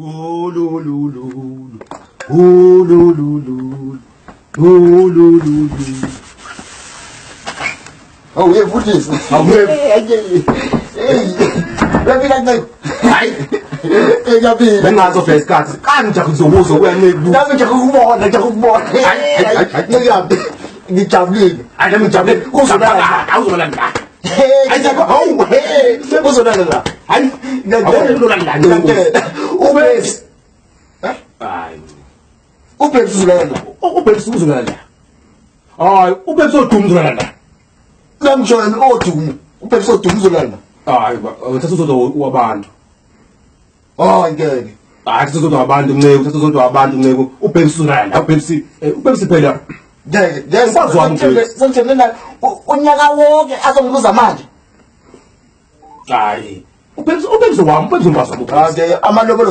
Oh, yeah, put this. Oh, yeah. Let me like that. Bengazi office card. Kanje kuzobuza kuyameli. Nami ngiyakubona, ngiyakubona. Ngijabulile. Hayi nami ngijabule. Kuzolala, awuzolala. Uzolala la. Hayi, ngiyakuzolala. Ubes. Hayi. Ubes uzolala. Ubes uzolala. Hayi, ubes oduma uzolala. Namshona odumu. Ubes oduma uzolala. Hayi, uthatha uzodwa wabantu. Oh, ngeke. Hayi, uthatha wabantu nceke, uthatha uzodwa wabantu nceke. Ubes uzolala, ubes phela. Ngeke, sengithi unyaka wonke azongibuza manje. Hayi. Ubes wami, ubes umbasa. Amalobolo